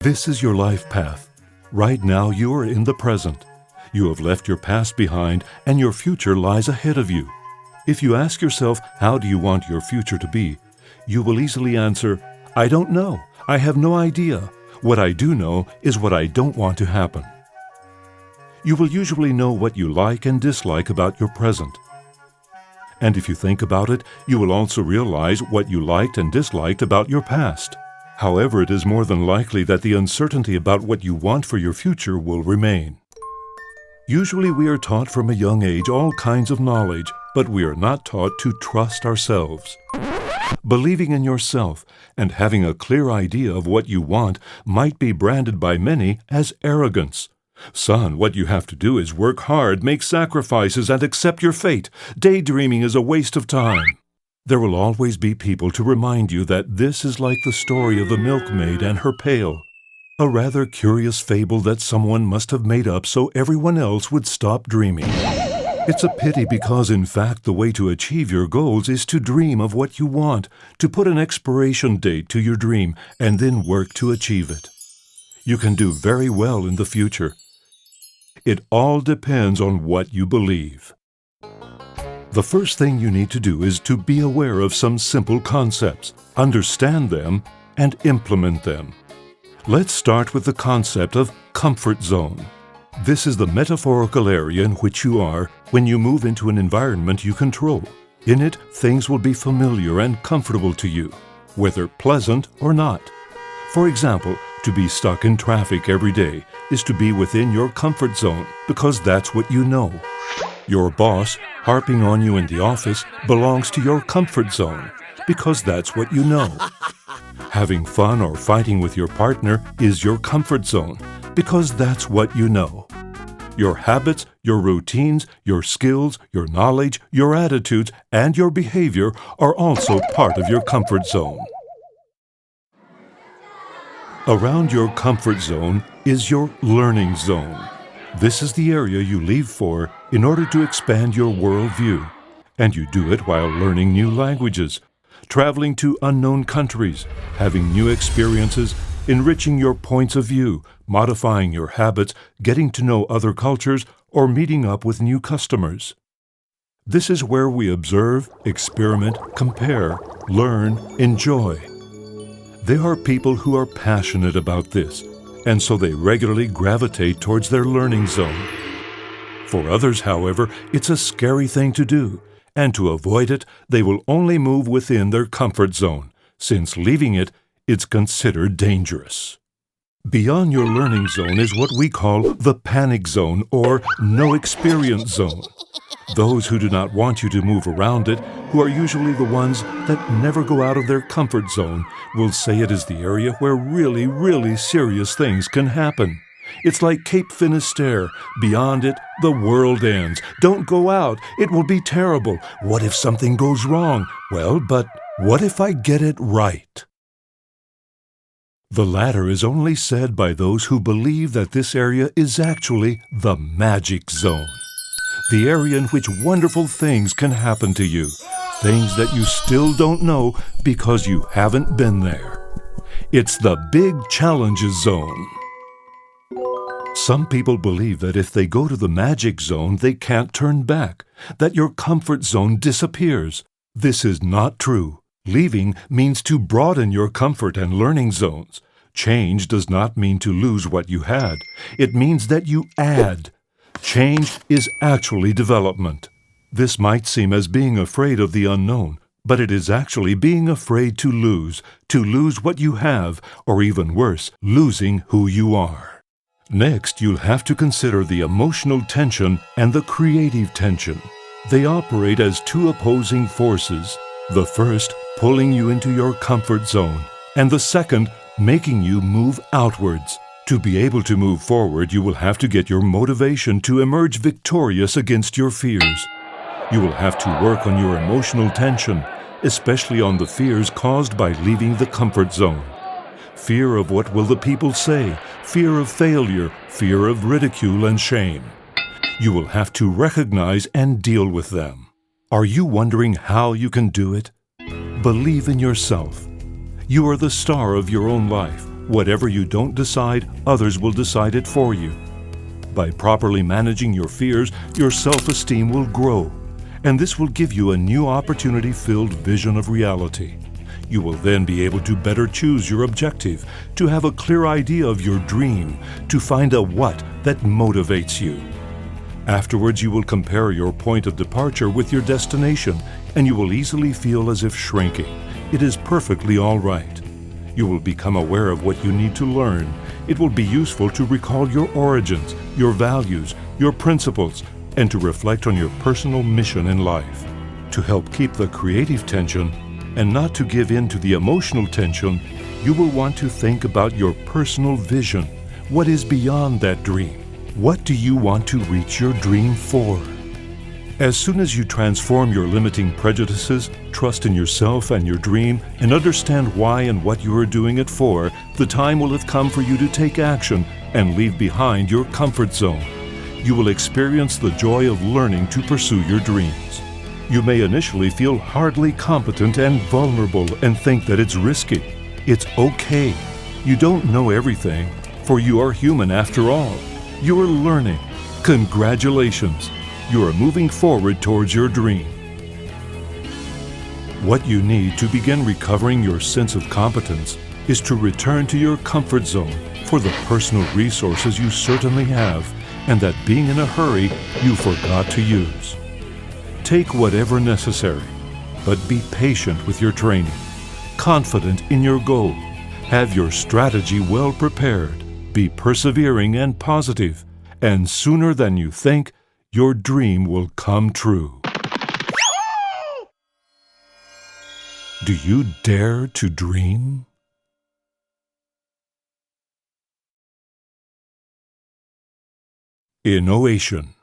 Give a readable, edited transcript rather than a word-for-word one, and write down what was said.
This is your life path. Right now you are in the present. You have left your past behind and your future lies ahead of you. If you ask yourself, how do you want your future to be? You will easily answer, I don't know. I have no idea. What I do know is what I don't want to happen. You will usually know what you like and dislike about your present. And if you think about it, you will also realize what you liked and disliked about your past. However, it is more than likely that the uncertainty about what you want for your future will remain. Usually we are taught from a young age all kinds of knowledge, but we are not taught to trust ourselves. Believing in yourself and having a clear idea of what you want might be branded by many as arrogance. Son, what you have to do is work hard, make sacrifices, and accept your fate. Daydreaming is a waste of time. There will always be people to remind you that this is like the story of the milkmaid and her pail, a rather curious fable that someone must have made up so everyone else would stop dreaming. It's a pity because, in fact, the way to achieve your goals is to dream of what you want, to put an expiration date to your dream, and then work to achieve it. You can do very well in the future. It all depends on what you believe. The first thing you need to do is to be aware of some simple concepts, understand them, and implement them. Let's start with the concept of comfort zone. This is the metaphorical area in which you are when you move into an environment you control. In it, things will be familiar and comfortable to you, whether pleasant or not. For example, to be stuck in traffic every day is to be within your comfort zone because that's what you know. Your boss harping on you in the office belongs to your comfort zone because that's what you know. Having fun or fighting with your partner is your comfort zone because that's what you know. Your habits, your routines, your skills, your knowledge, your attitudes, and your behavior are also part of your comfort zone. Around your comfort zone is your learning zone. This is the area you leave for in order to expand your worldview, and you do it while learning new languages, traveling to unknown countries, having new experiences, enriching your points of view, modifying your habits, getting to know other cultures, or meeting up with new customers. This is where we observe, experiment, compare, learn, enjoy. There are people who are passionate about this, and so they regularly gravitate towards their learning zone. For others, however, it's a scary thing to do, and to avoid it, they will only move within their comfort zone, since leaving it, it's considered dangerous. Beyond your learning zone is what we call the panic zone or no experience zone. Those who do not want you to move around it, who are usually the ones that never go out of their comfort zone, will say it is the area where really serious things can happen. It's like Cape Finisterre. Beyond it, the world ends. Don't go out. It will be terrible. What if something goes wrong? Well, but what if I get it right? The latter is only said by those who believe that this area is actually the magic zone. The area in which wonderful things can happen to you. Things that you still don't know because you haven't been there. It's the big challenges zone. Some people believe that if they go to the magic zone, they can't turn back, that your comfort zone disappears. This is not true. Leaving means to broaden your comfort and learning zones. Change does not mean to lose what you had. It means that you add. Change is actually development. This might seem as being afraid of the unknown, but it is actually being afraid to lose what you have, or even worse, losing who you are. Next, you'll have to consider the emotional tension and the creative tension. They operate as two opposing forces. The first, pulling you into your comfort zone, and the second, making you move outwards. To be able to move forward, you will have to get your motivation to emerge victorious against your fears. You will have to work on your emotional tension, especially on the fears caused by leaving the comfort zone. Fear of what will the people say, fear of failure, fear of ridicule and shame. You will have to recognize and deal with them. Are you wondering how you can do it? Believe in yourself. You are the star of your own life. Whatever you don't decide, others will decide it for you. By properly managing your fears, your self-esteem will grow, and this will give you a new opportunity-filled vision of reality. You will then be able to better choose your objective, to have a clear idea of your dream, to find a what that motivates you. Afterwards, you will compare your point of departure with your destination, and you will easily feel as if shrinking. It is perfectly all right. You will become aware of what you need to learn. It will be useful to recall your origins, your values, your principles, and to reflect on your personal mission in life. To help keep the creative tension and not to give in to the emotional tension, you will want to think about your personal vision. What is beyond that dream? What do you want to reach your dream for? As soon as you transform your limiting prejudices, trust in yourself and your dream, and understand why and what you are doing it for, the time will have come for you to take action and leave behind your comfort zone. You will experience the joy of learning to pursue your dreams. You may initially feel hardly competent and vulnerable and think that it's risky. It's okay. You don't know everything, for you are human after all. You are learning. Congratulations. You are moving forward towards your dream. What you need to begin recovering your sense of competence is to return to your comfort zone for the personal resources you certainly have and that being in a hurry you forgot to use. Take whatever necessary, but be patient with your training, confident in your goal, have your strategy well prepared, be persevering and positive, and sooner than you think, your dream will come true. Do you dare to dream? Innovation.